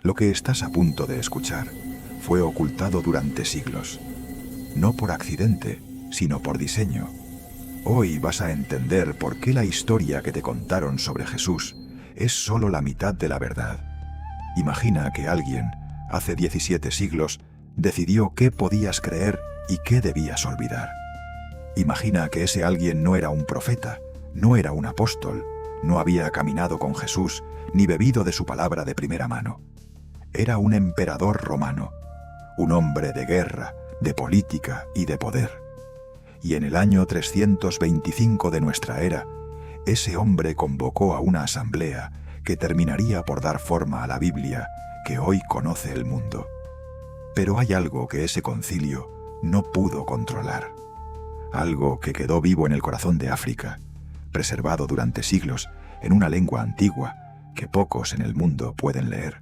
Lo que estás a punto de escuchar fue ocultado durante siglos, no por accidente, sino por diseño. Hoy vas a entender por qué la historia que te contaron sobre Jesús es solo la mitad de la verdad. Imagina que alguien, hace 17 siglos, decidió qué podías creer y qué debías olvidar. Imagina que ese alguien no era un profeta, no era un apóstol, no había caminado con Jesús ni bebido de su palabra de primera mano. Era un emperador romano, un hombre de guerra, de política y de poder. Y en el año 325 de nuestra era, ese hombre convocó a una asamblea que terminaría por dar forma a la Biblia que hoy conoce el mundo. Pero hay algo que ese concilio no pudo controlar. Algo que quedó vivo en el corazón de África, preservado durante siglos en una lengua antigua que pocos en el mundo pueden leer,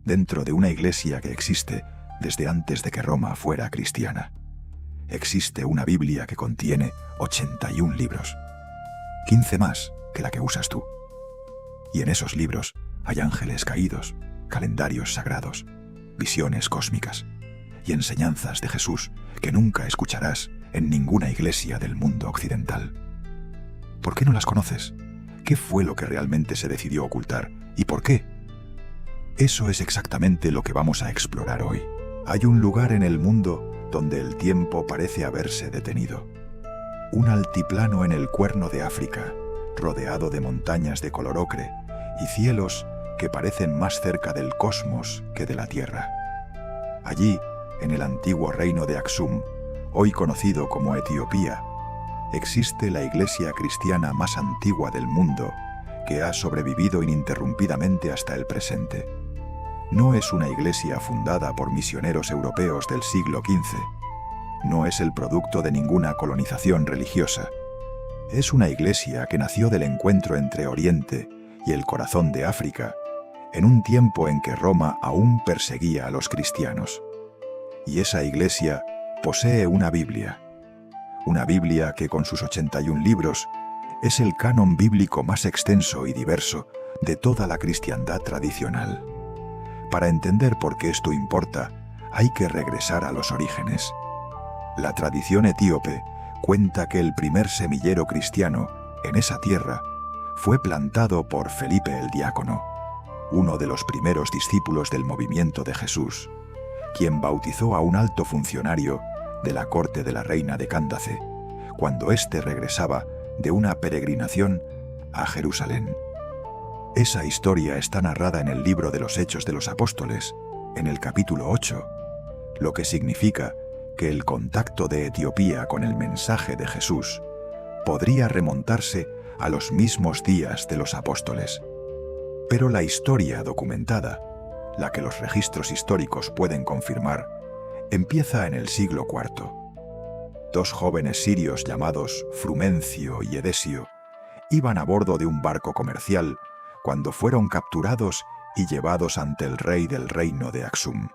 dentro de una iglesia que existe desde antes de que Roma fuera cristiana. Existe una Biblia que contiene 81 libros, 15 más que la que usas tú. Y en esos libros hay ángeles caídos, calendarios sagrados, visiones cósmicas y enseñanzas de Jesús que nunca escucharás en ninguna iglesia del mundo occidental. ¿Por qué no las conoces? ¿Qué fue lo que realmente se decidió ocultar? ¿Y por qué? Eso es exactamente lo que vamos a explorar hoy. Hay un lugar en el mundo donde el tiempo parece haberse detenido. Un altiplano en el Cuerno de África, rodeado de montañas de color ocre y cielos que parecen más cerca del cosmos que de la Tierra. Allí, en el antiguo reino de Aksum, hoy conocido como Etiopía, existe la iglesia cristiana más antigua del mundo que ha sobrevivido ininterrumpidamente hasta el presente. No es una iglesia fundada por misioneros europeos del siglo XV. No es el producto de ninguna colonización religiosa. Es una iglesia que nació del encuentro entre Oriente y el corazón de África, en un tiempo en que Roma aún perseguía a los cristianos. Y esa iglesia posee una Biblia que con sus 81 libros es el canon bíblico más extenso y diverso de toda la cristiandad tradicional. Para entender por qué esto importa, hay que regresar a los orígenes. La tradición etíope cuenta que el primer semillero cristiano en esa tierra fue plantado por Felipe el Diácono, uno de los primeros discípulos del movimiento de Jesús, quien bautizó a un alto funcionario de la corte de la reina de Cándace, cuando éste regresaba de una peregrinación a Jerusalén. Esa historia está narrada en el libro de los Hechos de los Apóstoles, en el capítulo 8, lo que significa que el contacto de Etiopía con el mensaje de Jesús podría remontarse a los mismos días de los apóstoles. Pero la historia documentada, la que los registros históricos pueden confirmar, empieza en el siglo IV. Dos jóvenes sirios llamados Frumencio y Edesio iban a bordo de un barco comercial cuando fueron capturados y llevados ante el rey del reino de Aksum.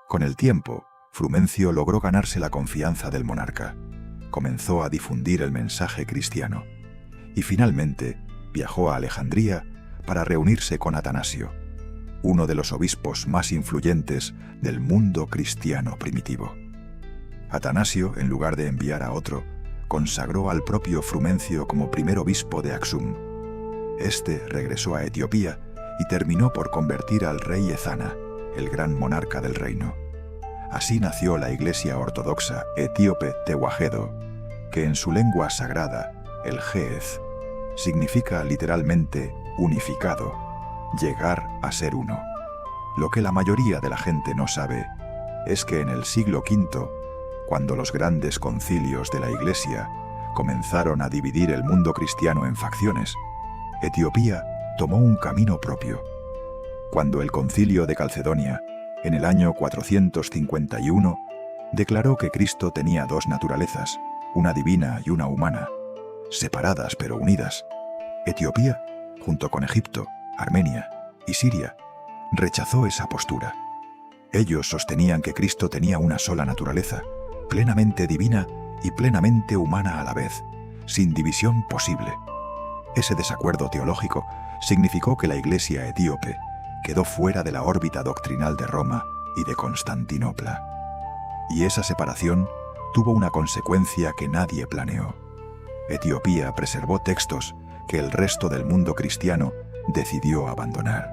Con el tiempo, Frumencio logró ganarse la confianza del monarca, comenzó a difundir el mensaje cristiano y finalmente viajó a Alejandría para reunirse con Atanasio, uno de los obispos más influyentes del mundo cristiano primitivo. Atanasio, en lugar de enviar a otro, consagró al propio Frumencio como primer obispo de Aksum. Este regresó a Etiopía y terminó por convertir al rey Ezana, el gran monarca del reino. Así nació la iglesia ortodoxa etíope Tewahedo, que en su lengua sagrada, el Ge'ez, significa literalmente unificado, llegar a ser uno. Lo que la mayoría de la gente no sabe es que en el siglo V, cuando los grandes concilios de la Iglesia comenzaron a dividir el mundo cristiano en facciones, Etiopía tomó un camino propio. Cuando el concilio de Calcedonia, en el año 451, declaró que Cristo tenía dos naturalezas, una divina y una humana, separadas pero unidas, Etiopía, junto con Egipto, Armenia y Siria, rechazó esa postura. Ellos sostenían que Cristo tenía una sola naturaleza, plenamente divina y plenamente humana a la vez, sin división posible. Ese desacuerdo teológico significó que la Iglesia etíope, quedó fuera de la órbita doctrinal de Roma y de Constantinopla. Y esa separación tuvo una consecuencia que nadie planeó. Etiopía preservó textos que el resto del mundo cristiano decidió abandonar.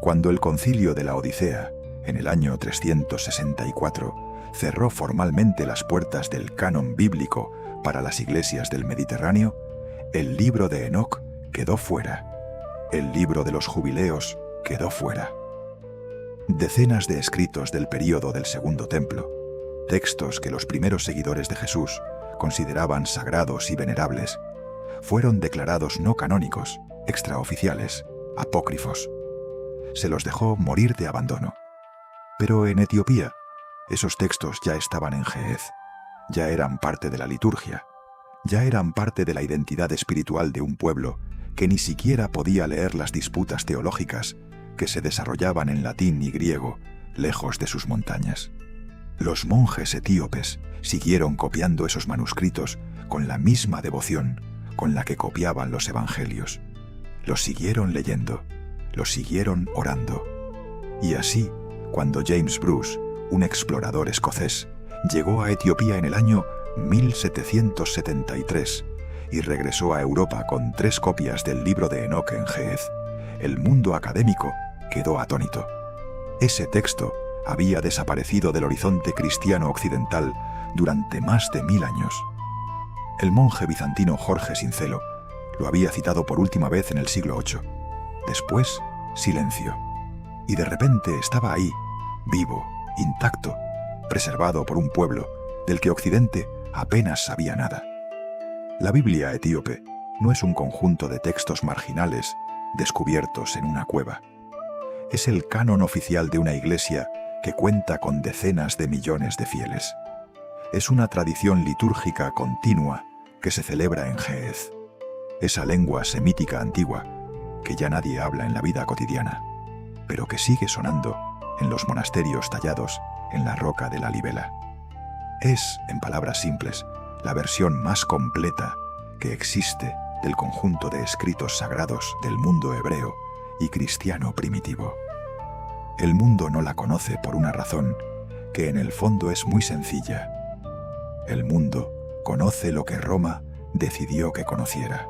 Cuando el Concilio de la Odisea, en el año 364, cerró formalmente las puertas del canon bíblico para las iglesias del Mediterráneo, el libro de Enoc quedó fuera. El libro de los jubileos quedó fuera. Decenas de escritos del período del Segundo Templo, textos que los primeros seguidores de Jesús consideraban sagrados y venerables, fueron declarados no canónicos, extraoficiales, apócrifos. Se los dejó morir de abandono. Pero en Etiopía, esos textos ya estaban en Ge'ez, ya eran parte de la liturgia, ya eran parte de la identidad espiritual de un pueblo que ni siquiera podía leer las disputas teológicas que se desarrollaban en latín y griego, lejos de sus montañas. Los monjes etíopes siguieron copiando esos manuscritos con la misma devoción con la que copiaban los evangelios. Los siguieron leyendo, los siguieron orando. Y así, cuando James Bruce, un explorador escocés, llegó a Etiopía en el año 1773 y regresó a Europa con 3 copias del libro de Enoc en Ge'ez, el mundo académico quedó atónito. Ese texto había desaparecido del horizonte cristiano occidental durante más de 1000 años. El monje bizantino Jorge Sincelo lo había citado por última vez en el siglo VIII. Después, silencio. Y de repente estaba ahí, vivo, intacto, preservado por un pueblo del que Occidente apenas sabía nada. La Biblia etíope no es un conjunto de textos marginales descubiertos en una cueva. Es el canon oficial de una iglesia que cuenta con decenas de millones de fieles. Es una tradición litúrgica continua que se celebra en Ge'ez, esa lengua semítica antigua que ya nadie habla en la vida cotidiana, pero que sigue sonando en los monasterios tallados en la roca de la Libela. Es, en palabras simples, la versión más completa que existe del conjunto de escritos sagrados del mundo hebreo y cristiano primitivo. El mundo no la conoce por una razón que en el fondo es muy sencilla. El mundo conoce lo que Roma decidió que conociera.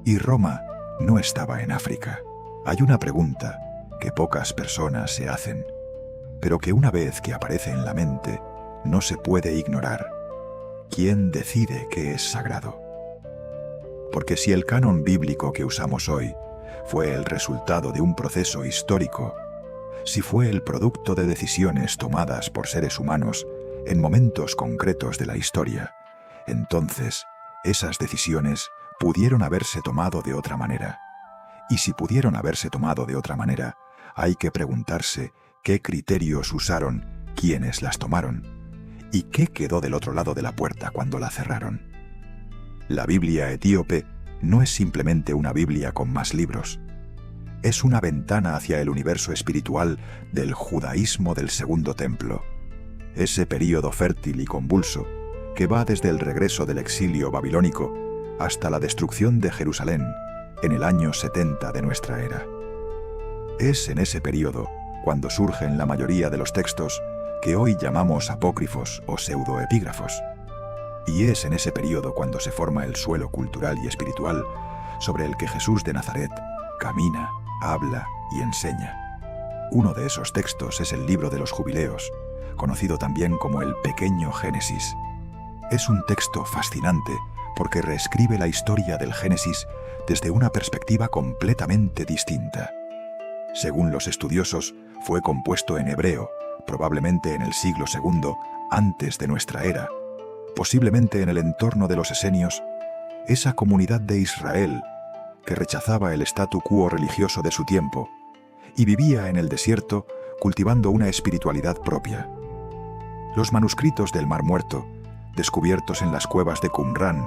Y Roma no estaba en África. Hay una pregunta que pocas personas se hacen, pero que una vez que aparece en la mente, no se puede ignorar. ¿Quién decide qué es sagrado? Porque si el canon bíblico que usamos hoy fue el resultado de un proceso histórico, si fue el producto de decisiones tomadas por seres humanos en momentos concretos de la historia, entonces esas decisiones pudieron haberse tomado de otra manera. Y si pudieron haberse tomado de otra manera, hay que preguntarse qué criterios usaron quienes las tomaron y qué quedó del otro lado de la puerta cuando la cerraron. La Biblia etíope no es simplemente una Biblia con más libros. Es una ventana hacia el universo espiritual del judaísmo del Segundo Templo, ese período fértil y convulso que va desde el regreso del exilio babilónico hasta la destrucción de Jerusalén en el año 70 de nuestra era. Es en ese período cuando surgen la mayoría de los textos que hoy llamamos apócrifos o pseudoepígrafos. Y es en ese período cuando se forma el suelo cultural y espiritual sobre el que Jesús de Nazaret camina, habla y enseña. Uno de esos textos es el libro de los jubileos, conocido también como el Pequeño Génesis. Es un texto fascinante porque reescribe la historia del Génesis desde una perspectiva completamente distinta. Según los estudiosos, fue compuesto en hebreo, probablemente en el siglo II antes de nuestra era, posiblemente en el entorno de los esenios, esa comunidad de Israel que rechazaba el statu quo religioso de su tiempo y vivía en el desierto cultivando una espiritualidad propia. Los manuscritos del Mar Muerto, descubiertos en las cuevas de Qumrán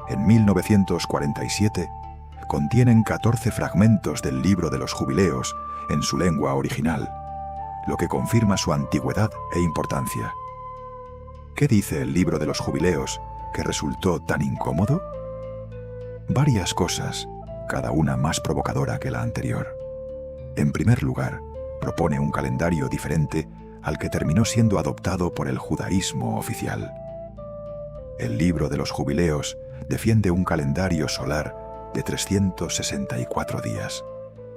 en 1947, contienen 14 fragmentos del libro de los jubileos en su lengua original, lo que confirma su antigüedad e importancia. ¿Qué dice el libro de los jubileos que resultó tan incómodo? Varias cosas, cada una más provocadora que la anterior. En primer lugar, propone un calendario diferente al que terminó siendo adoptado por el judaísmo oficial. El libro de los Jubileos defiende un calendario solar de 364 días,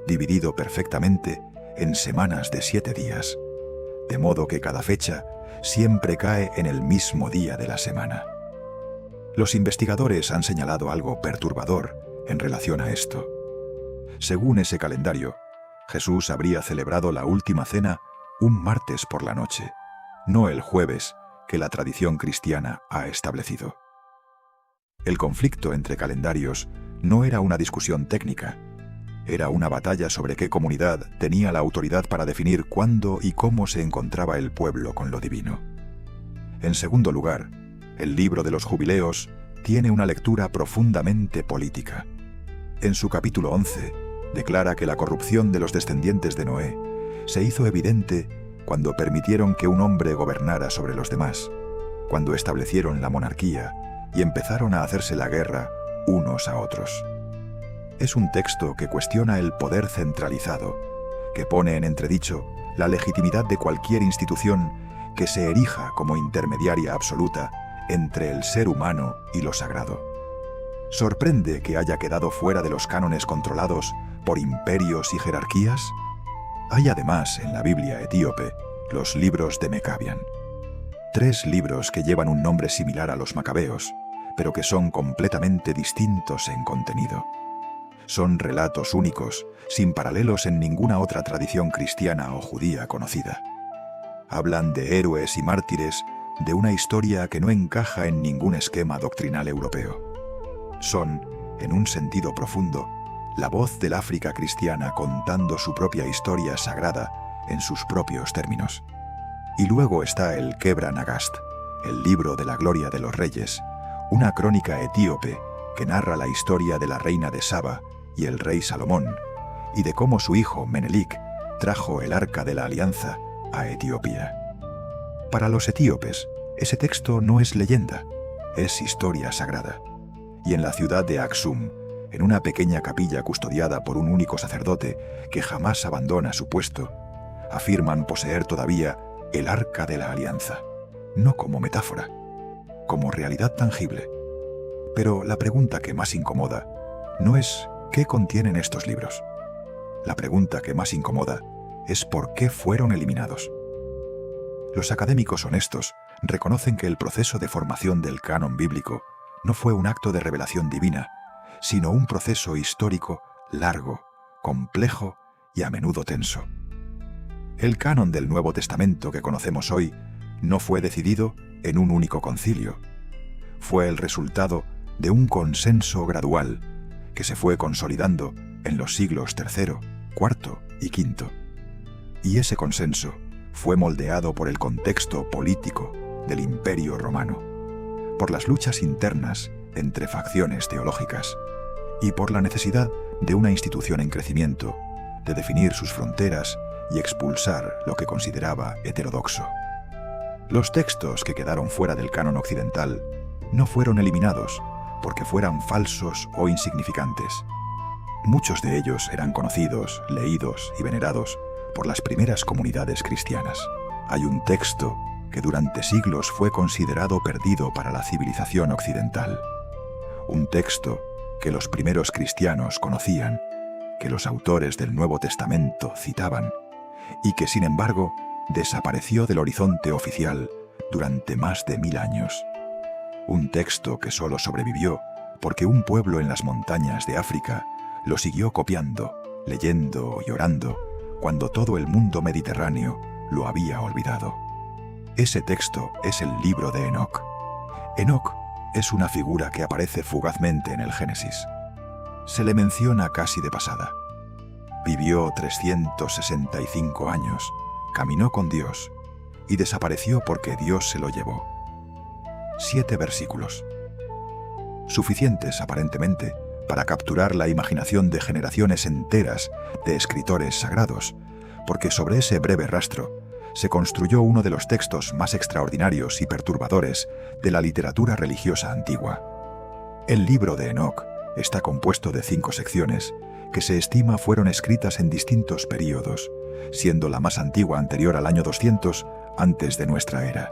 dividido perfectamente en semanas de 7 días, de modo que cada fecha siempre cae en el mismo día de la semana. Los investigadores han señalado algo perturbador en relación a esto. Según ese calendario, Jesús habría celebrado la última cena un martes por la noche, no el jueves que la tradición cristiana ha establecido. El conflicto entre calendarios no era una discusión técnica, era una batalla sobre qué comunidad tenía la autoridad para definir cuándo y cómo se encontraba el pueblo con lo divino. En segundo lugar, el libro de los Jubileos tiene una lectura profundamente política. En su capítulo 11, declara que la corrupción de los descendientes de Noé se hizo evidente cuando permitieron que un hombre gobernara sobre los demás, cuando establecieron la monarquía y empezaron a hacerse la guerra unos a otros. Es un texto que cuestiona el poder centralizado, que pone en entredicho la legitimidad de cualquier institución que se erija como intermediaria absoluta entre el ser humano y lo sagrado. ¿Sorprende que haya quedado fuera de los cánones controlados por imperios y jerarquías? Hay además en la Biblia etíope los libros de Mecabián. 3 libros que llevan un nombre similar a los macabeos, pero que son completamente distintos en contenido. Son relatos únicos, sin paralelos en ninguna otra tradición cristiana o judía conocida. Hablan de héroes y mártires de una historia que no encaja en ningún esquema doctrinal europeo. Son, en un sentido profundo, la voz del África cristiana contando su propia historia sagrada en sus propios términos. Y luego está el Kebra Nagast, el libro de la gloria de los reyes, una crónica etíope que narra la historia de la reina de Saba y el rey Salomón, y de cómo su hijo Menelik trajo el arca de la alianza a Etiopía. Para los etíopes, ese texto no es leyenda, es historia sagrada. Y en la ciudad de Aksum, en una pequeña capilla custodiada por un único sacerdote que jamás abandona su puesto, afirman poseer todavía el arca de la alianza, no como metáfora, como realidad tangible. Pero la pregunta que más incomoda no es ¿qué contienen estos libros? La pregunta que más incomoda es ¿por qué fueron eliminados? Los académicos honestos reconocen que el proceso de formación del canon bíblico no fue un acto de revelación divina, sino un proceso histórico largo, complejo y a menudo tenso. El canon del Nuevo Testamento que conocemos hoy no fue decidido en un único concilio. Fue el resultado de un consenso gradual que se fue consolidando en los siglos III, IV y V. Y ese consenso fue moldeado por el contexto político del Imperio Romano, por las luchas internas entre facciones teológicas y por la necesidad de una institución en crecimiento, de definir sus fronteras y expulsar lo que consideraba heterodoxo. Los textos que quedaron fuera del canon occidental no fueron eliminados porque fueran falsos o insignificantes. Muchos de ellos eran conocidos, leídos y venerados por las primeras comunidades cristianas. Hay un texto que durante siglos fue considerado perdido para la civilización occidental. Un texto que los primeros cristianos conocían, que los autores del Nuevo Testamento citaban, y que sin embargo desapareció del horizonte oficial durante más de 1000 años. Un texto que solo sobrevivió porque un pueblo en las montañas de África lo siguió copiando, leyendo y orando, cuando todo el mundo mediterráneo lo había olvidado. Ese texto es el libro de Enoc. Enoc es una figura que aparece fugazmente en el Génesis. Se le menciona casi de pasada. Vivió 365 años, caminó con Dios y desapareció porque Dios se lo llevó. 7 versículos. Suficientes, aparentemente, para capturar la imaginación de generaciones enteras de escritores sagrados, porque sobre ese breve rastro se construyó uno de los textos más extraordinarios y perturbadores de la literatura religiosa antigua. El libro de Enoc está compuesto de 5 secciones que se estima fueron escritas en distintos períodos, siendo la más antigua anterior al año 200 antes de nuestra era.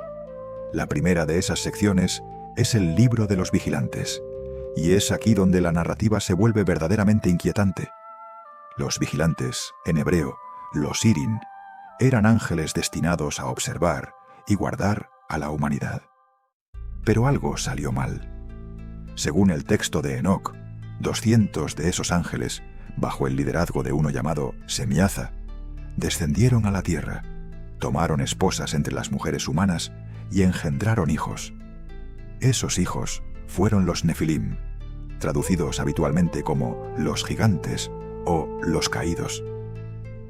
La primera de esas secciones es el Libro de los Vigilantes, y es aquí donde la narrativa se vuelve verdaderamente inquietante. Los vigilantes, en hebreo, los Irin, eran ángeles destinados a observar y guardar a la humanidad. Pero algo salió mal. Según el texto de Enoc, 200 de esos ángeles, bajo el liderazgo de uno llamado Semiaza, descendieron a la tierra, tomaron esposas entre las mujeres humanas y engendraron hijos. Esos hijos fueron los Nefilim, traducidos habitualmente como los gigantes o los caídos,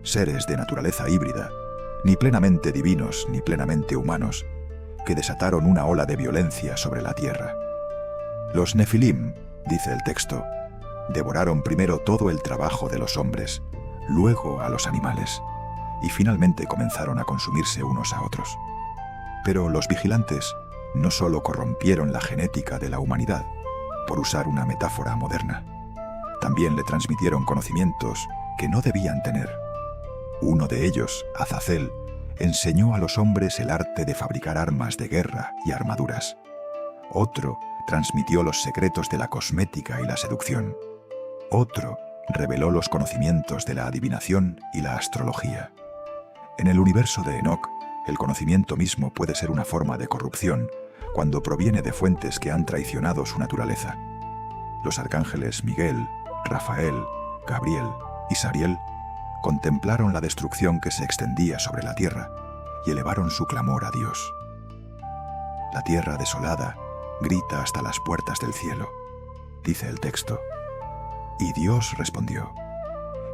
seres de naturaleza híbrida, ni plenamente divinos ni plenamente humanos, que desataron una ola de violencia sobre la tierra. Los Nefilim, dice el texto, devoraron primero todo el trabajo de los hombres, luego a los animales, y finalmente comenzaron a consumirse unos a otros. Pero los vigilantes no solo corrompieron la genética de la humanidad, por usar una metáfora moderna, también le transmitieron conocimientos que no debían tener. Uno de ellos, Azazel, enseñó a los hombres el arte de fabricar armas de guerra y armaduras. Otro transmitió los secretos de la cosmética y la seducción. Otro reveló los conocimientos de la adivinación y la astrología. En el universo de Enoc, el conocimiento mismo puede ser una forma de corrupción cuando proviene de fuentes que han traicionado su naturaleza. Los arcángeles Miguel, Rafael, Gabriel y Sariel contemplaron la destrucción que se extendía sobre la tierra y elevaron su clamor a Dios. La tierra desolada grita hasta las puertas del cielo, dice el texto. Y Dios respondió.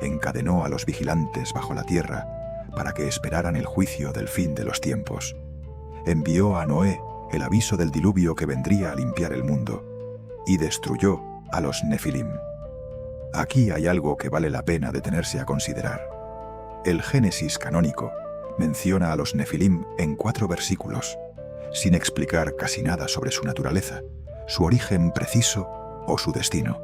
Encadenó a los vigilantes bajo la tierra para que esperaran el juicio del fin de los tiempos. Envió a Noé el aviso del diluvio que vendría a limpiar el mundo y destruyó a los Nefilim. Aquí hay algo que vale la pena detenerse a considerar. El Génesis canónico menciona a los Nefilim en 4 versículos, sin explicar casi nada sobre su naturaleza, su origen preciso o su destino.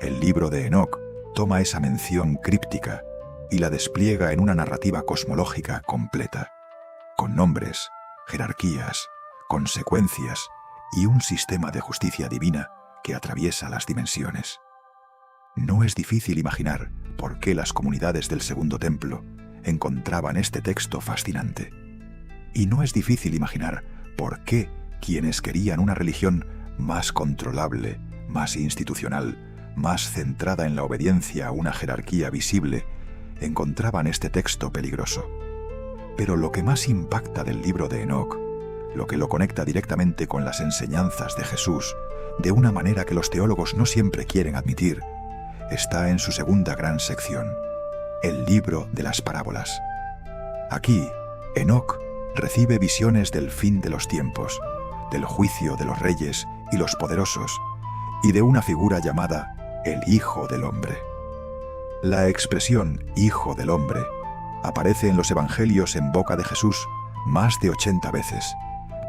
El libro de Enoc toma esa mención críptica y la despliega en una narrativa cosmológica completa, con nombres, jerarquías, consecuencias y un sistema de justicia divina que atraviesa las dimensiones. No es difícil imaginar por qué las comunidades del Segundo Templo encontraban este texto fascinante. Y no es difícil imaginar por qué quienes querían una religión más controlable, más institucional, más centrada en la obediencia a una jerarquía visible, encontraban este texto peligroso. Pero lo que más impacta del libro de Enoc, lo que lo conecta directamente con las enseñanzas de Jesús, de una manera que los teólogos no siempre quieren admitir, está en su segunda gran sección, el libro de las parábolas. Aquí, Enoc recibe visiones del fin de los tiempos, del juicio de los reyes y los poderosos, y de una figura llamada el Hijo del Hombre. La expresión Hijo del Hombre aparece en los Evangelios en boca de Jesús más de 80 veces,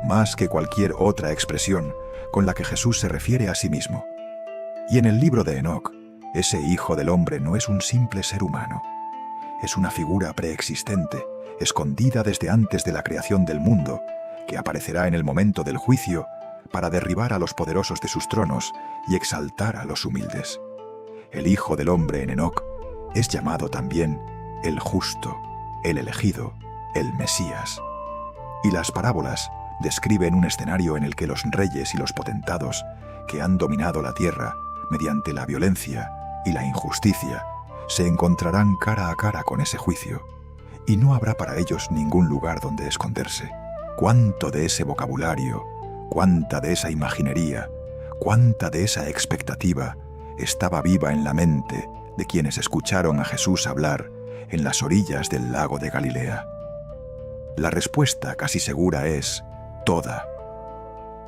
más que cualquier otra expresión con la que Jesús se refiere a sí mismo. Y en el libro de Enoc, ese Hijo del Hombre no es un simple ser humano, es una figura preexistente, escondida desde antes de la creación del mundo, que aparecerá en el momento del juicio para derribar a los poderosos de sus tronos y exaltar a los humildes. El Hijo del Hombre en Enoc es llamado también el Justo, el Elegido, el Mesías. Y las parábolas describen un escenario en el que los reyes y los potentados que han dominado la tierra mediante la violencia y la injusticia se encontrarán cara a cara con ese juicio, y no habrá para ellos ningún lugar donde esconderse. Cuánto de ese vocabulario, cuánta de esa imaginería, cuánta de esa expectativa estaba viva en la mente de quienes escucharon a Jesús hablar en las orillas del lago de Galilea. La respuesta casi segura es toda.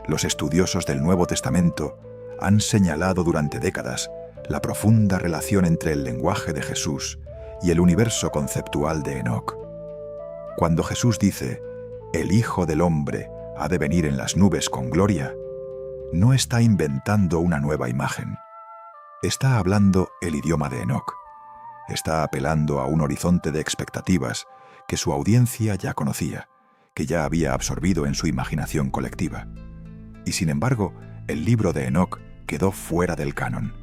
Los estudiosos del Nuevo Testamento han señalado durante décadas la profunda relación entre el lenguaje de Jesús y el universo conceptual de Enoc. Cuando Jesús dice, el Hijo del Hombre ha de venir en las nubes con gloria, no está inventando una nueva imagen. Está hablando el idioma de Enoc. Está apelando a un horizonte de expectativas que su audiencia ya conocía, que ya había absorbido en su imaginación colectiva. Y sin embargo, el libro de Enoc quedó fuera del canon.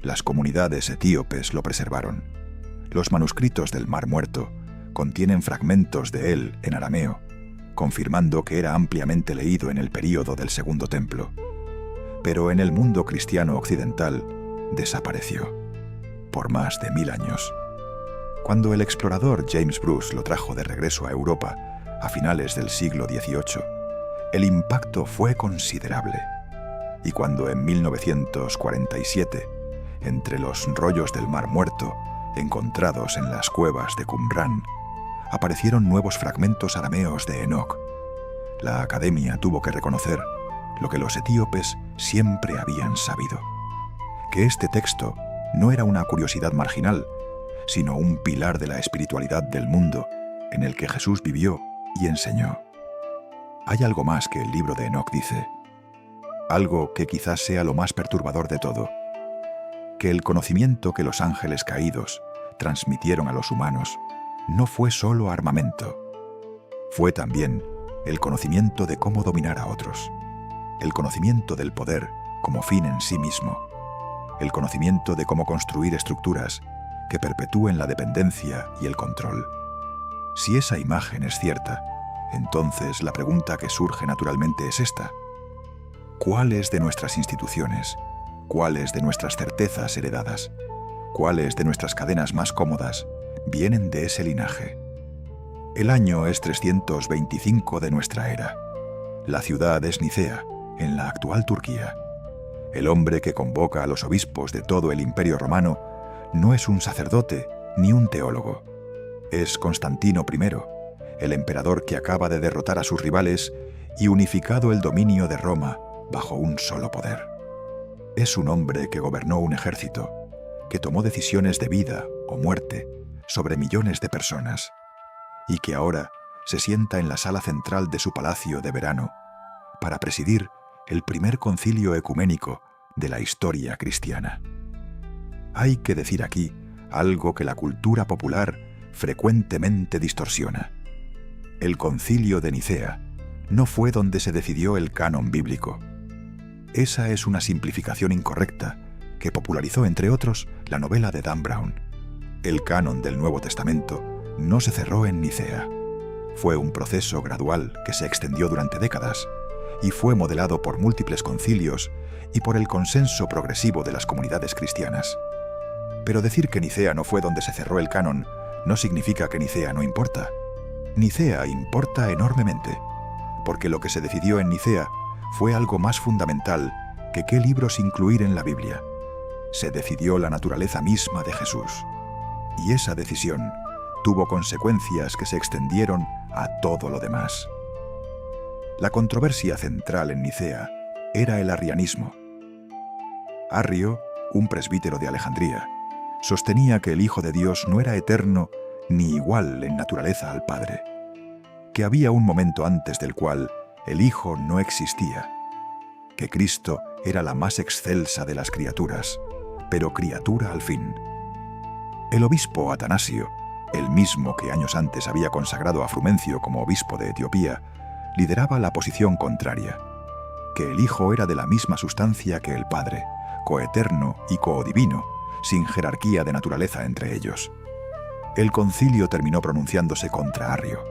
Las comunidades etíopes lo preservaron. Los manuscritos del Mar Muerto contienen fragmentos de él en arameo, confirmando que era ampliamente leído en el período del Segundo Templo. Pero en el mundo cristiano occidental desapareció por más de 1000 años. Cuando el explorador James Bruce lo trajo de regreso a Europa a finales del siglo XVIII, el impacto fue considerable. Y cuando en 1947, entre los rollos del Mar Muerto encontrados en las cuevas de Qumran, aparecieron nuevos fragmentos arameos de Enoc, la Academia tuvo que reconocer lo que los etíopes siempre habían sabido: que este texto no era una curiosidad marginal, sino un pilar de la espiritualidad del mundo en el que Jesús vivió y enseñó. Hay algo más que el libro de Enoc dice, algo que quizás sea lo más perturbador de todo: que el conocimiento que los ángeles caídos transmitieron a los humanos no fue solo armamento, fue también el conocimiento de cómo dominar a otros, el conocimiento del poder como fin en sí mismo, el conocimiento de cómo construir estructuras que perpetúen la dependencia y el control. Si esa imagen es cierta, entonces la pregunta que surge naturalmente es esta: ¿cuáles de nuestras instituciones, cuáles de nuestras certezas heredadas, cuáles de nuestras cadenas más cómodas vienen de ese linaje? El año es 325 de nuestra era. La ciudad es Nicea, en la actual Turquía. El hombre que convoca a los obispos de todo el Imperio Romano no es un sacerdote ni un teólogo. Es Constantino I, el emperador que acaba de derrotar a sus rivales y unificado el dominio de Roma bajo un solo poder. Es un hombre que gobernó un ejército, que tomó decisiones de vida o muerte sobre millones de personas, y que ahora se sienta en la sala central de su palacio de verano para presidir el primer concilio ecuménico de la historia cristiana. Hay que decir aquí algo que la cultura popular frecuentemente distorsiona. El concilio de Nicea no fue donde se decidió el canon bíblico. Esa es una simplificación incorrecta que popularizó, entre otros, la novela de Dan Brown. El canon del Nuevo Testamento no se cerró en Nicea. Fue un proceso gradual que se extendió durante décadas y fue modelado por múltiples concilios y por el consenso progresivo de las comunidades cristianas. Pero decir que Nicea no fue donde se cerró el canon no significa que Nicea no importa. Nicea importa enormemente, porque lo que se decidió en Nicea fue algo más fundamental que qué libros incluir en la Biblia. Se decidió la naturaleza misma de Jesús. Y esa decisión tuvo consecuencias que se extendieron a todo lo demás. La controversia central en Nicea era el arrianismo. Arrio, un presbítero de Alejandría, sostenía que el Hijo de Dios no era eterno ni igual en naturaleza al Padre, que había un momento antes del cual el Hijo no existía, que Cristo era la más excelsa de las criaturas, pero criatura al fin. El obispo Atanasio, el mismo que años antes había consagrado a Frumencio como obispo de Etiopía, lideraba la posición contraria, que el Hijo era de la misma sustancia que el Padre, coeterno y coodivino, sin jerarquía de naturaleza entre ellos. El concilio terminó pronunciándose contra Arrio.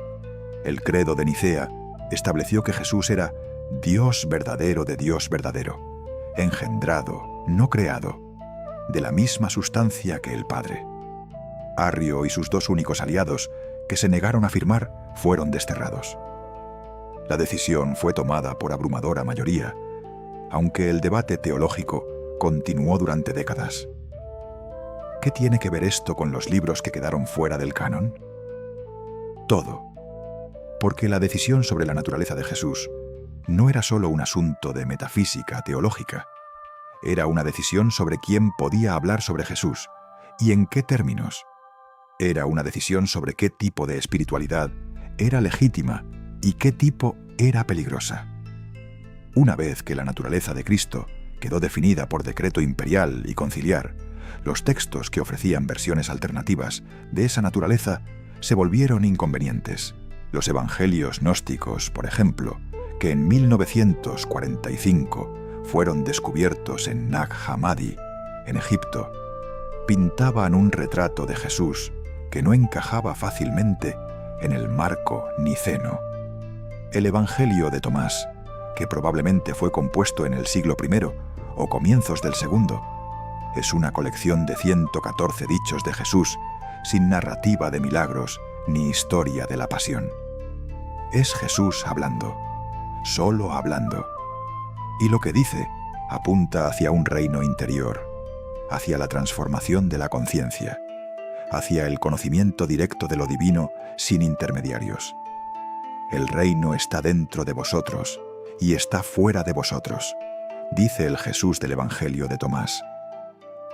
El credo de Nicea estableció que Jesús era Dios verdadero de Dios verdadero, engendrado, no creado, de la misma sustancia que el Padre. Arrio y sus dos únicos aliados, que se negaron a firmar, fueron desterrados. La decisión fue tomada por abrumadora mayoría, aunque el debate teológico continuó durante décadas. ¿Qué tiene que ver esto con los libros que quedaron fuera del canon? Todo. Porque la decisión sobre la naturaleza de Jesús no era solo un asunto de metafísica teológica. Era una decisión sobre quién podía hablar sobre Jesús y en qué términos. Era una decisión sobre qué tipo de espiritualidad era legítima y qué tipo era peligrosa. Una vez que la naturaleza de Cristo quedó definida por decreto imperial y conciliar, los textos que ofrecían versiones alternativas de esa naturaleza se volvieron inconvenientes. Los evangelios gnósticos, por ejemplo, que en 1945 fueron descubiertos en Nag Hammadi, en Egipto, pintaban un retrato de Jesús que no encajaba fácilmente en el marco niceno. El Evangelio de Tomás, que probablemente fue compuesto en el siglo I o comienzos del segundo, es una colección de 114 dichos de Jesús sin narrativa de milagros ni historia de la pasión. Es Jesús hablando, solo hablando. Y lo que dice apunta hacia un reino interior, hacia la transformación de la conciencia, hacia el conocimiento directo de lo divino sin intermediarios. El reino está dentro de vosotros y está fuera de vosotros, dice el Jesús del Evangelio de Tomás.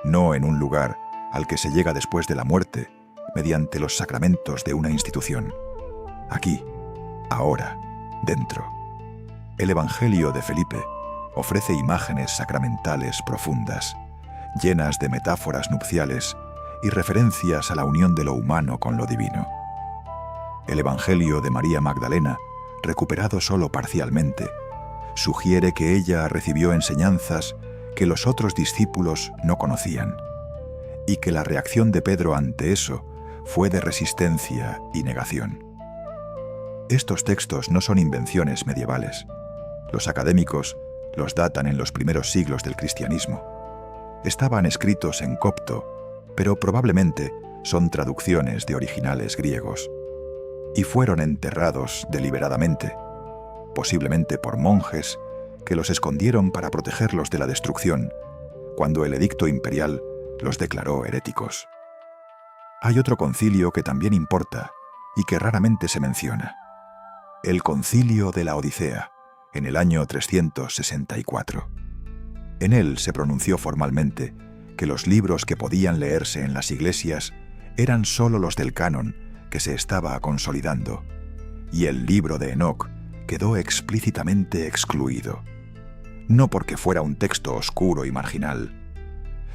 No en un lugar al que se llega después de la muerte, mediante los sacramentos de una institución. Aquí, ahora, dentro. El Evangelio de Felipe ofrece imágenes sacramentales profundas, llenas de metáforas nupciales y referencias a la unión de lo humano con lo divino. El Evangelio de María Magdalena, recuperado solo parcialmente, sugiere que ella recibió enseñanzas que los otros discípulos no conocían, y que la reacción de Pedro ante eso fue de resistencia y negación. Estos textos no son invenciones medievales. Los académicos los datan en los primeros siglos del cristianismo. Estaban escritos en copto, pero probablemente son traducciones de originales griegos, y fueron enterrados deliberadamente, posiblemente por monjes que los escondieron para protegerlos de la destrucción, cuando el edicto imperial los declaró heréticos. Hay otro concilio que también importa y que raramente se menciona: el Concilio de la Odisea, en el año 364. En él se pronunció formalmente que los libros que podían leerse en las iglesias eran sólo los del canon que se estaba consolidando, y el libro de Enoc quedó explícitamente excluido, no porque fuera un texto oscuro y marginal,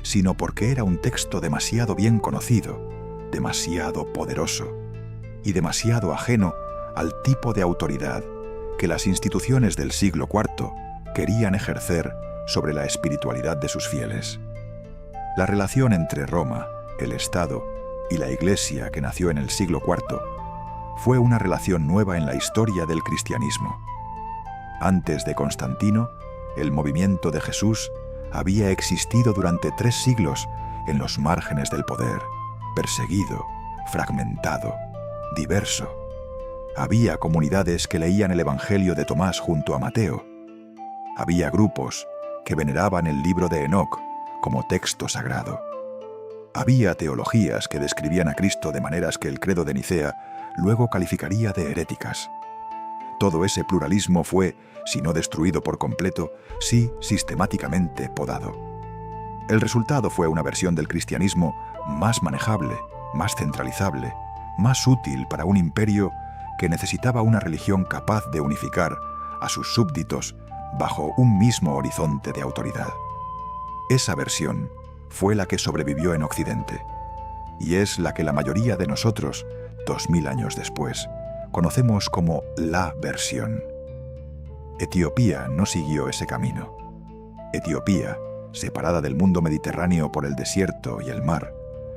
sino porque era un texto demasiado bien conocido, demasiado poderoso y demasiado ajeno al tipo de autoridad que las instituciones del siglo IV querían ejercer sobre la espiritualidad de sus fieles. La relación entre Roma, el Estado, y la Iglesia que nació en el siglo IV fue una relación nueva en la historia del cristianismo. Antes de Constantino, el movimiento de Jesús había existido durante 3 siglos en los márgenes del poder, perseguido, fragmentado, diverso. Había comunidades que leían el Evangelio de Tomás junto a Mateo. Había grupos que veneraban el libro de Enoc como texto sagrado. Había teologías que describían a Cristo de maneras que el credo de Nicea luego calificaría de heréticas. Todo ese pluralismo fue, si no destruido por completo, sí sistemáticamente podado. El resultado fue una versión del cristianismo más manejable, más centralizable, más útil para un imperio que necesitaba una religión capaz de unificar a sus súbditos bajo un mismo horizonte de autoridad. Esa versión fue la que sobrevivió en Occidente, y es la que la mayoría de nosotros, 2000 años después, conocemos como la versión. Etiopía no siguió ese camino. Etiopía, separada del mundo mediterráneo por el desierto y el mar,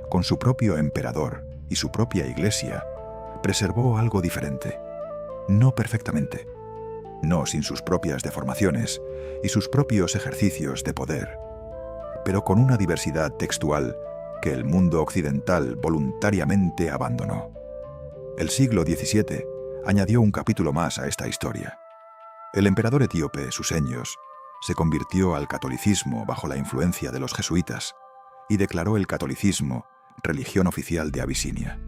con su propio emperador y su propia iglesia, preservó algo diferente. No perfectamente, no sin sus propias deformaciones y sus propios ejercicios de poder, pero con una diversidad textual que el mundo occidental voluntariamente abandonó. El siglo XVII añadió un capítulo más a esta historia. El emperador etíope Susenyos se convirtió al catolicismo bajo la influencia de los jesuitas y declaró el catolicismo religión oficial de Abisinia.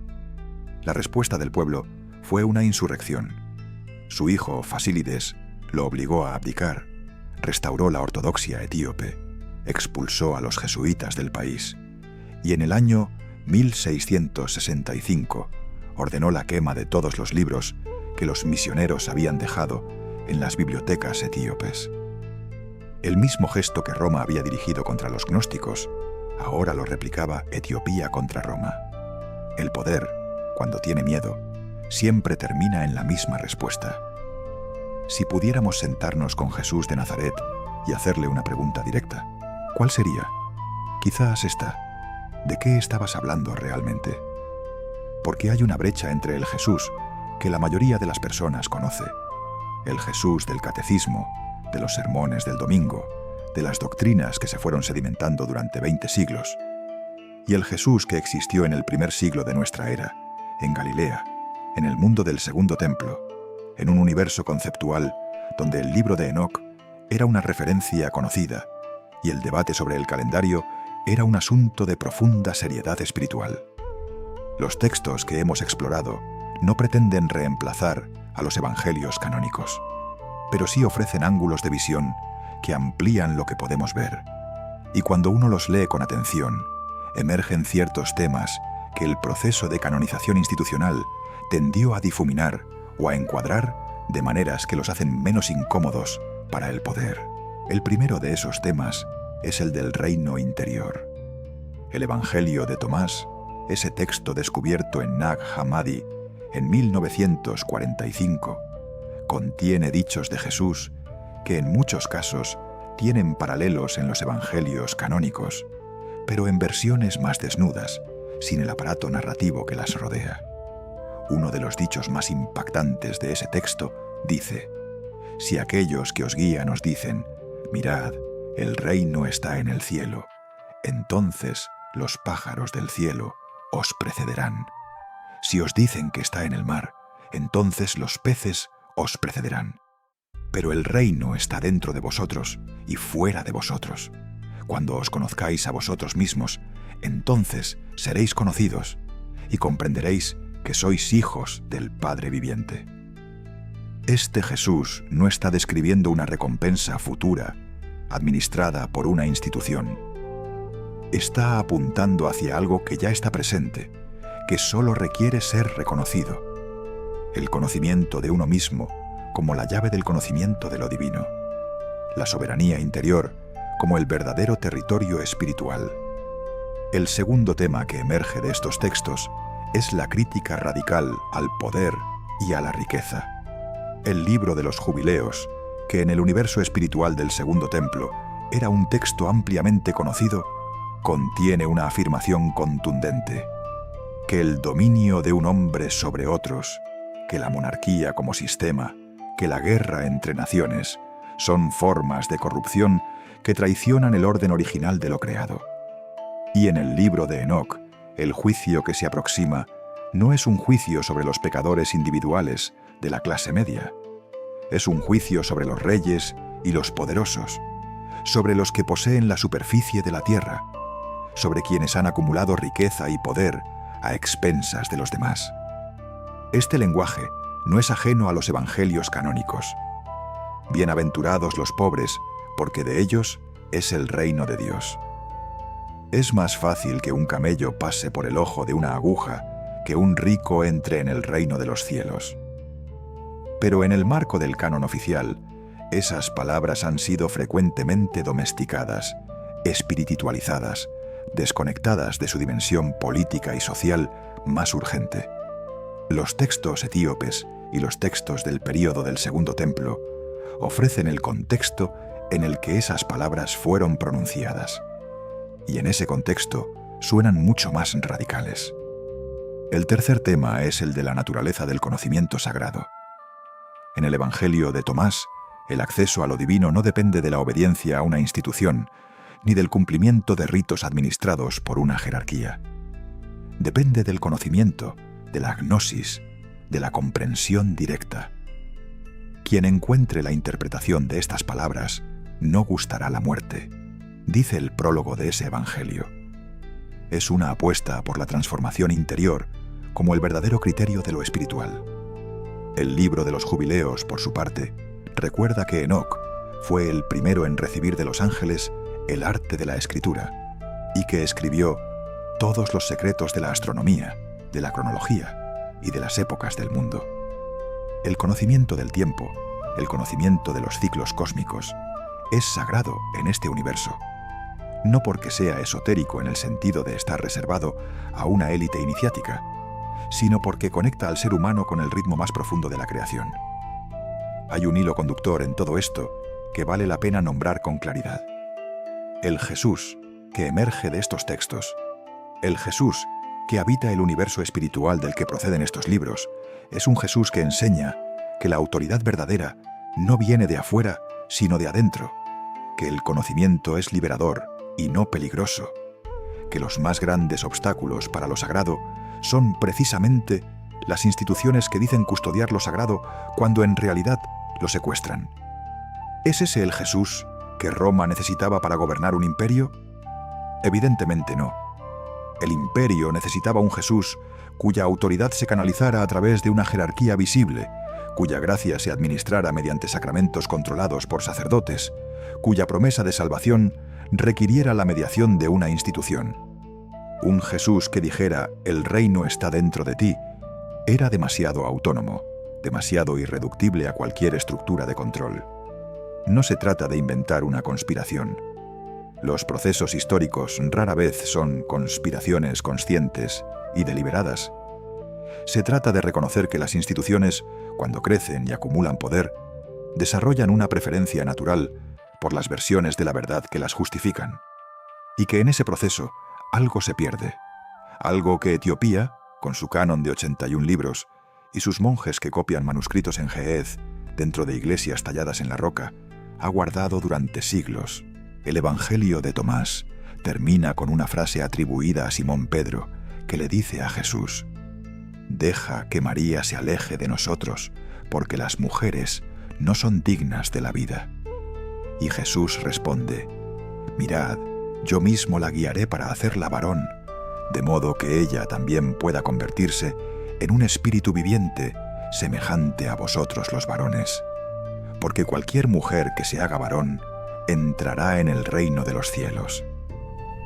La respuesta del pueblo fue una insurrección. Su hijo Fasílides lo obligó a abdicar, restauró la ortodoxia etíope, expulsó a los jesuitas del país y en el año 1665 ordenó la quema de todos los libros que los misioneros habían dejado en las bibliotecas etíopes. El mismo gesto que Roma había dirigido contra los gnósticos, ahora lo replicaba Etiopía contra Roma. El poder, cuando tiene miedo, siempre termina en la misma respuesta. Si pudiéramos sentarnos con Jesús de Nazaret y hacerle una pregunta directa, ¿cuál sería? Quizás esta: ¿de qué estabas hablando realmente? Porque hay una brecha entre el Jesús que la mayoría de las personas conoce, el Jesús del catecismo, de los sermones del domingo, de las doctrinas que se fueron sedimentando durante 20 siglos, y el Jesús que existió en el primer siglo de nuestra era, en Galilea, en el mundo del Segundo Templo, en un universo conceptual donde el libro de Enoc era una referencia conocida y el debate sobre el calendario era un asunto de profunda seriedad espiritual. Los textos que hemos explorado no pretenden reemplazar a los evangelios canónicos, pero sí ofrecen ángulos de visión que amplían lo que podemos ver. Y cuando uno los lee con atención, emergen ciertos temas que el proceso de canonización institucional tendió a difuminar o a encuadrar de maneras que los hacen menos incómodos para el poder. El primero de esos temas es el del reino interior. El Evangelio de Tomás, ese texto descubierto en Nag Hammadi en 1945, contiene dichos de Jesús que en muchos casos tienen paralelos en los evangelios canónicos, pero en versiones más desnudas, sin el aparato narrativo que las rodea. Uno de los dichos más impactantes de ese texto dice: si aquellos que os guían os dicen, mirad, el reino está en el cielo, entonces los pájaros del cielo os precederán. Si os dicen que está en el mar, entonces los peces os precederán. Pero el reino está dentro de vosotros y fuera de vosotros. Cuando os conozcáis a vosotros mismos, entonces seréis conocidos y comprenderéis que sois hijos del Padre viviente. Este Jesús no está describiendo una recompensa futura, administrada por una institución. Está apuntando hacia algo que ya está presente, que solo requiere ser reconocido: el conocimiento de uno mismo como la llave del conocimiento de lo divino, la soberanía interior como el verdadero territorio espiritual. El segundo tema que emerge de estos textos es la crítica radical al poder y a la riqueza. El libro de los Jubileos, que en el universo espiritual del Segundo Templo era un texto ampliamente conocido, contiene una afirmación contundente: que el dominio de un hombre sobre otros, que la monarquía como sistema, que la guerra entre naciones, son formas de corrupción que traicionan el orden original de lo creado. Y en el libro de Enoc, el juicio que se aproxima no es un juicio sobre los pecadores individuales de la clase media. Es un juicio sobre los reyes y los poderosos, sobre los que poseen la superficie de la tierra, sobre quienes han acumulado riqueza y poder a expensas de los demás. Este lenguaje no es ajeno a los evangelios canónicos. Bienaventurados los pobres, porque de ellos es el reino de Dios. Es más fácil que un camello pase por el ojo de una aguja que un rico entre en el reino de los cielos. Pero en el marco del canon oficial, esas palabras han sido frecuentemente domesticadas, espiritualizadas, desconectadas de su dimensión política y social más urgente. Los textos etíopes y los textos del período del Segundo Templo ofrecen el contexto en el que esas palabras fueron pronunciadas. Y en ese contexto suenan mucho más radicales. El tercer tema es el de la naturaleza del conocimiento sagrado. En el Evangelio de Tomás, el acceso a lo divino no depende de la obediencia a una institución, ni del cumplimiento de ritos administrados por una jerarquía. Depende del conocimiento, de la gnosis, de la comprensión directa. Quien encuentre la interpretación de estas palabras no gustará la muerte, dice el prólogo de ese Evangelio. Es una apuesta por la transformación interior como el verdadero criterio de lo espiritual. El libro de los Jubileos, por su parte, recuerda que Enoc fue el primero en recibir de los ángeles el arte de la escritura y que escribió todos los secretos de la astronomía, de la cronología y de las épocas del mundo. El conocimiento del tiempo, el conocimiento de los ciclos cósmicos, es sagrado en este universo. No porque sea esotérico en el sentido de estar reservado a una élite iniciática, sino porque conecta al ser humano con el ritmo más profundo de la creación. Hay un hilo conductor en todo esto que vale la pena nombrar con claridad. El Jesús que emerge de estos textos, el Jesús que habita el universo espiritual del que proceden estos libros, es un Jesús que enseña que la autoridad verdadera no viene de afuera, sino de adentro, que el conocimiento es liberador y no peligroso, que los más grandes obstáculos para lo sagrado son precisamente las instituciones que dicen custodiar lo sagrado cuando en realidad lo secuestran. ¿Es ese el Jesús que Roma necesitaba para gobernar un imperio? Evidentemente no. El imperio necesitaba un Jesús cuya autoridad se canalizara a través de una jerarquía visible, cuya gracia se administrara mediante sacramentos controlados por sacerdotes, cuya promesa de salvación requiriera la mediación de una institución. Un Jesús que dijera «el reino está dentro de ti» era demasiado autónomo, demasiado irreductible a cualquier estructura de control. No se trata de inventar una conspiración. Los procesos históricos rara vez son conspiraciones conscientes y deliberadas. Se trata de reconocer que las instituciones, cuando crecen y acumulan poder, desarrollan una preferencia natural por las versiones de la verdad que las justifican, y que en ese proceso algo se pierde, algo que Etiopía, con su canon de 81 libros, y sus monjes que copian manuscritos en Ge'ez, dentro de iglesias talladas en la roca, ha guardado durante siglos. El Evangelio de Tomás termina con una frase atribuida a Simón Pedro, que le dice a Jesús: «Deja que María se aleje de nosotros, porque las mujeres no son dignas de la vida». Y Jesús responde: «Mirad, yo mismo la guiaré para hacerla varón, de modo que ella también pueda convertirse en un espíritu viviente semejante a vosotros los varones. Porque cualquier mujer que se haga varón entrará en el reino de los cielos».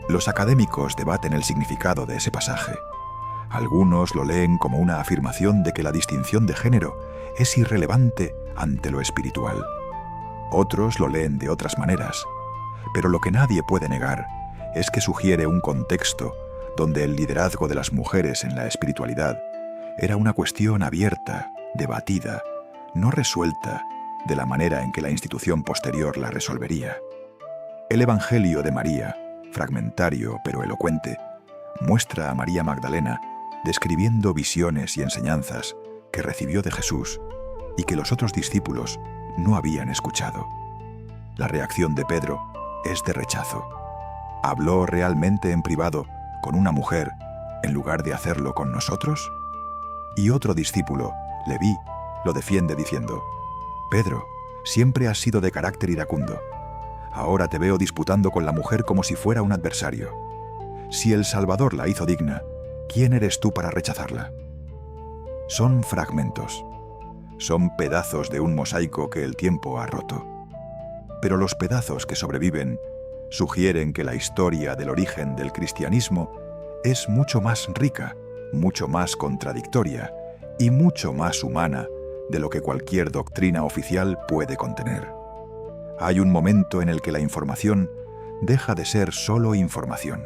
Los académicos debaten el significado de ese pasaje. Algunos lo leen como una afirmación de que la distinción de género es irrelevante ante lo espiritual. Otros lo leen de otras maneras, pero lo que nadie puede negar es que sugiere un contexto donde el liderazgo de las mujeres en la espiritualidad era una cuestión abierta, debatida, no resuelta de la manera en que la institución posterior la resolvería. El Evangelio de María, fragmentario pero elocuente, muestra a María Magdalena describiendo visiones y enseñanzas que recibió de Jesús y que los otros discípulos no habían escuchado. La reacción de Pedro es de rechazo. ¿Habló realmente en privado con una mujer en lugar de hacerlo con nosotros? Y otro discípulo, Leví, lo defiende diciendo: «Pedro, siempre has sido de carácter iracundo. Ahora te veo disputando con la mujer como si fuera un adversario. Si el Salvador la hizo digna, ¿quién eres tú para rechazarla?». Son fragmentos. Son pedazos de un mosaico que el tiempo ha roto. Pero los pedazos que sobreviven sugieren que la historia del origen del cristianismo es mucho más rica, mucho más contradictoria y mucho más humana de lo que cualquier doctrina oficial puede contener. Hay un momento en el que la información deja de ser solo información.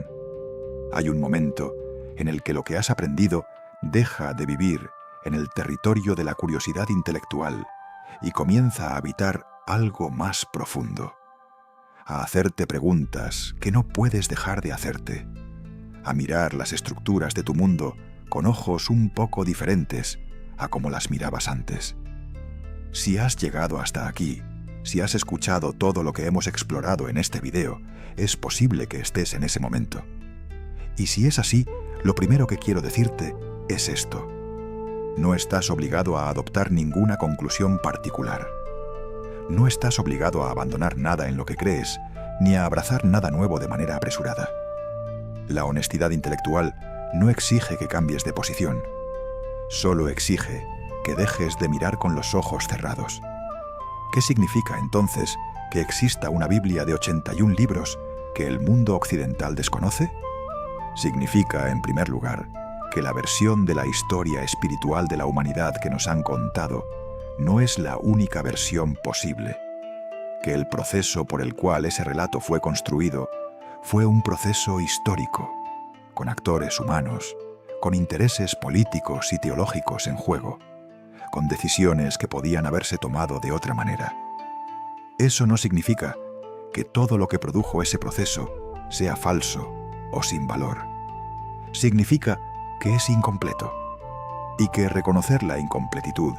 Hay un momento en el que lo que has aprendido deja de vivir en el territorio de la curiosidad intelectual y comienza a habitar algo más profundo, a hacerte preguntas que no puedes dejar de hacerte, a mirar las estructuras de tu mundo con ojos un poco diferentes a como las mirabas antes. Si has llegado hasta aquí, si has escuchado todo lo que hemos explorado en este video, es posible que estés en ese momento. Y si es así, lo primero que quiero decirte es esto: no estás obligado a adoptar ninguna conclusión particular. No estás obligado a abandonar nada en lo que crees, ni a abrazar nada nuevo de manera apresurada. La honestidad intelectual no exige que cambies de posición. Solo exige que dejes de mirar con los ojos cerrados. ¿Qué significa entonces que exista una Biblia de 81 libros que el mundo occidental desconoce? Significa, en primer lugar, que la versión de la historia espiritual de la humanidad que nos han contado no es la única versión posible. que el proceso por el cual ese relato fue construido fue un proceso histórico, con actores humanos, con intereses políticos y teológicos en juego, con decisiones que podían haberse tomado de otra manera. Eso no significa que todo lo que produjo ese proceso sea falso o sin valor. Significa que es incompleto y que reconocer la incompletitud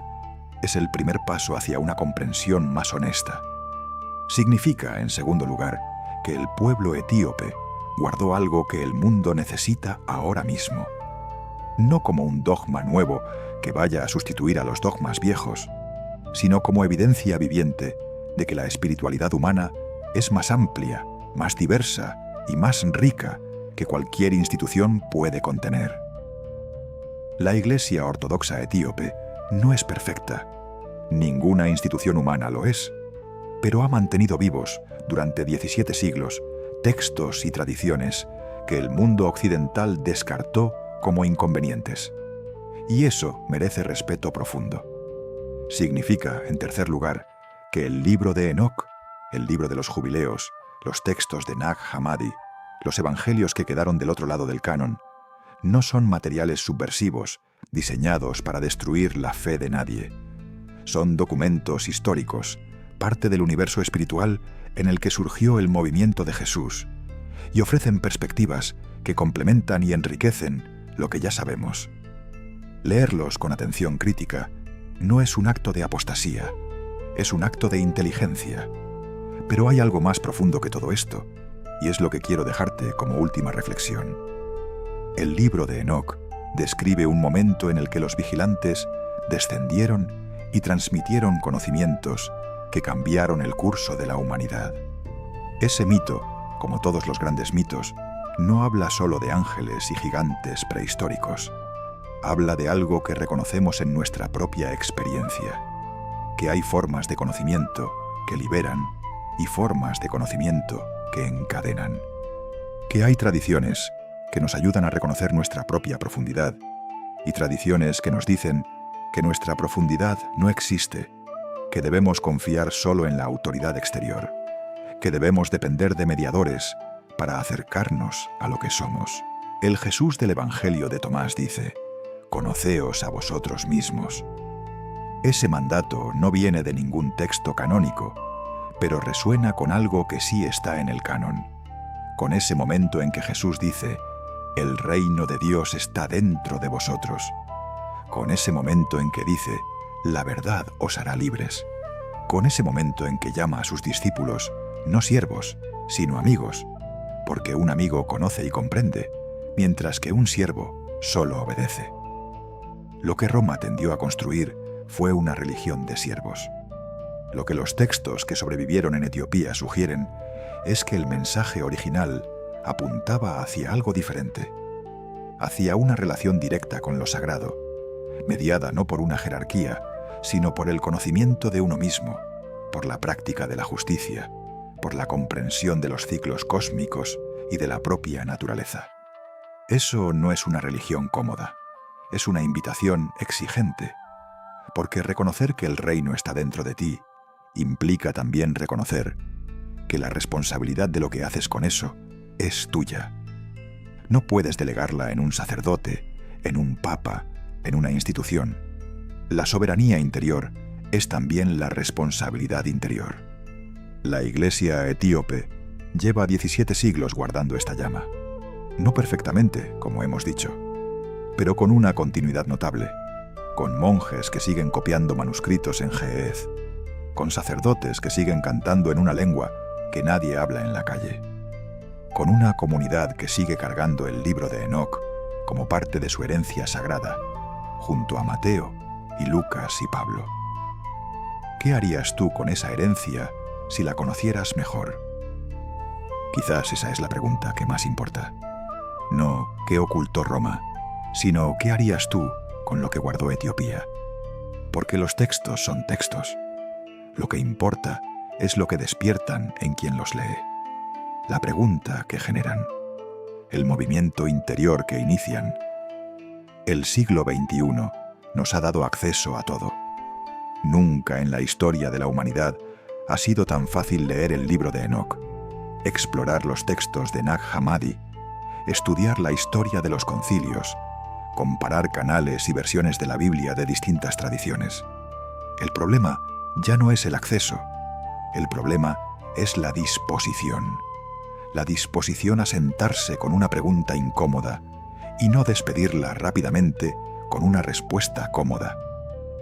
es el primer paso hacia una comprensión más honesta. Significa, en segundo lugar, que el pueblo etíope guardó algo que el mundo necesita ahora mismo. No como un dogma nuevo que vaya a sustituir a los dogmas viejos, sino como evidencia viviente de que la espiritualidad humana es más amplia, más diversa y más rica que cualquier institución puede contener. La Iglesia Ortodoxa etíope no es perfecta. Ninguna institución humana lo es, pero ha mantenido vivos durante 17 siglos textos y tradiciones que el mundo occidental descartó como inconvenientes. Y eso merece respeto profundo. Significa, en tercer lugar, que el libro de Enoc, el libro de los jubileos, los textos de Nag Hammadi, los evangelios que quedaron del otro lado del canon, no son materiales subversivos diseñados para destruir la fe de nadie. Son documentos históricos, parte del universo espiritual en el que surgió el movimiento de Jesús, y ofrecen perspectivas que complementan y enriquecen lo que ya sabemos. Leerlos con atención crítica no es un acto de apostasía, es un acto de inteligencia. Pero hay algo más profundo que todo esto, y es lo que quiero dejarte como última reflexión. El libro de Enoc describe un momento en el que los vigilantes descendieron y transmitieron conocimientos que cambiaron el curso de la humanidad. Ese mito, como todos los grandes mitos, no habla solo de ángeles y gigantes prehistóricos. Habla de algo que reconocemos en nuestra propia experiencia, que hay formas de conocimiento que liberan y formas de conocimiento que encadenan, que hay tradiciones que nos ayudan a reconocer nuestra propia profundidad y tradiciones que nos dicen que nuestra profundidad no existe, que debemos confiar solo en la autoridad exterior, que debemos depender de mediadores para acercarnos a lo que somos. El Jesús del Evangelio de Tomás dice: «Conoceos a vosotros mismos». Ese mandato no viene de ningún texto canónico, pero resuena con algo que sí está en el canon, con ese momento en que Jesús dice: «El reino de Dios está dentro de vosotros», con ese momento en que dice: «La verdad os hará libres», con ese momento en que llama a sus discípulos no siervos, sino amigos, porque un amigo conoce y comprende, mientras que un siervo solo obedece. Lo que Roma tendió a construir fue una religión de siervos. Lo que los textos que sobrevivieron en Etiopía sugieren es que el mensaje original apuntaba hacia algo diferente, hacia una relación directa con lo sagrado, mediada no por una jerarquía, sino por el conocimiento de uno mismo, por la práctica de la justicia, por la comprensión de los ciclos cósmicos y de la propia naturaleza. Eso no es una religión cómoda, es una invitación exigente, porque reconocer que el reino está dentro de ti implica también reconocer que la responsabilidad de lo que haces con eso es tuya. No puedes delegarla en un sacerdote, en un papa, en una institución. La soberanía interior es también la responsabilidad interior. La Iglesia etíope lleva 17 siglos guardando esta llama. No perfectamente, como hemos dicho, pero con una continuidad notable, con monjes que siguen copiando manuscritos en Ge'ez, con sacerdotes que siguen cantando en una lengua que nadie habla en la calle, con una comunidad que sigue cargando el libro de Enoc como parte de su herencia sagrada, junto a Mateo y Lucas y Pablo. ¿Qué harías tú con esa herencia si la conocieras mejor? Quizás esa es la pregunta que más importa. No qué ocultó Roma, sino qué harías tú con lo que guardó Etiopía. Porque los textos son textos. Lo que importa es lo que despiertan en quien los lee, la pregunta que generan, el movimiento interior que inician. El siglo XXI nos ha dado acceso a todo. Nunca en la historia de la humanidad ha sido tan fácil leer el libro de Enoc, explorar los textos de Nag Hammadi, estudiar la historia de los concilios, comparar canales y versiones de la Biblia de distintas tradiciones. El problema ya no es el acceso, el problema es la disposición. La disposición a sentarse con una pregunta incómoda y no despedirla rápidamente con una respuesta cómoda.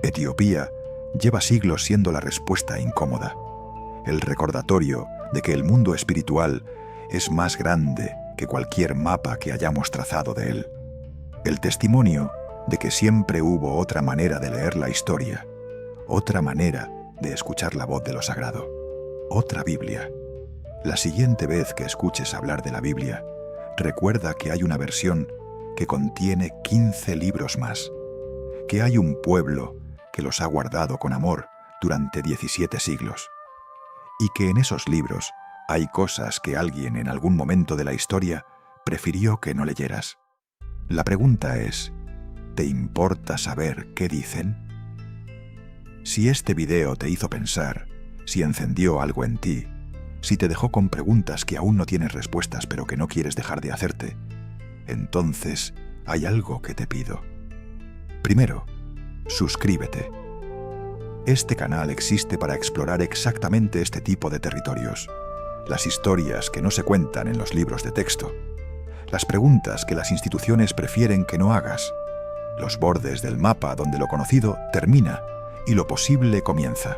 Etiopía lleva siglos siendo la respuesta incómoda, el recordatorio de que el mundo espiritual es más grande que cualquier mapa que hayamos trazado de él. El testimonio de que siempre hubo otra manera de leer la historia, otra manera de escuchar la voz de lo sagrado, otra Biblia. La siguiente vez que escuches hablar de la Biblia, recuerda que hay una versión que contiene 15 libros más, que hay un pueblo que los ha guardado con amor durante 17 siglos, y que en esos libros hay cosas que alguien en algún momento de la historia prefirió que no leyeras. La pregunta es, ¿te importa saber qué dicen? Si este video te hizo pensar, si encendió algo en ti, si te dejó con preguntas que aún no tienes respuestas pero que no quieres dejar de hacerte, entonces hay algo que te pido. Primero, suscríbete. Este canal existe para explorar exactamente este tipo de territorios, las historias que no se cuentan en los libros de texto, las preguntas que las instituciones prefieren que no hagas, los bordes del mapa donde lo conocido termina y lo posible comienza.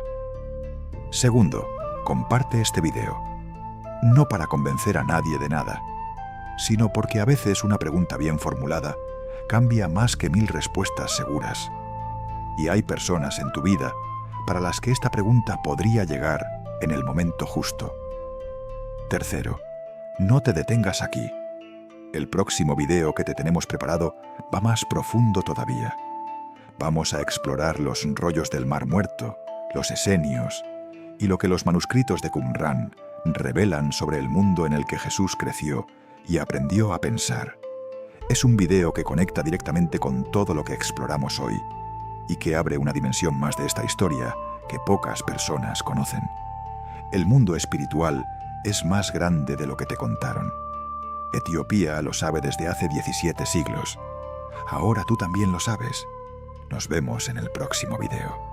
Segundo, comparte este video, no para convencer a nadie de nada, sino porque a veces una pregunta bien formulada cambia más que 1000 respuestas seguras. Y hay personas en tu vida para las que esta pregunta podría llegar en el momento justo. Tercero, no te detengas aquí. El próximo video que te tenemos preparado va más profundo todavía. Vamos a explorar los rollos del Mar Muerto, los esenios y lo que los manuscritos de Qumrán revelan sobre el mundo en el que Jesús creció y aprendió a pensar. Es un video que conecta directamente con todo lo que exploramos hoy y que abre una dimensión más de esta historia que pocas personas conocen. El mundo espiritual es más grande de lo que te contaron. Etiopía lo sabe desde hace 17 siglos. Ahora tú también lo sabes. Nos vemos en el próximo video.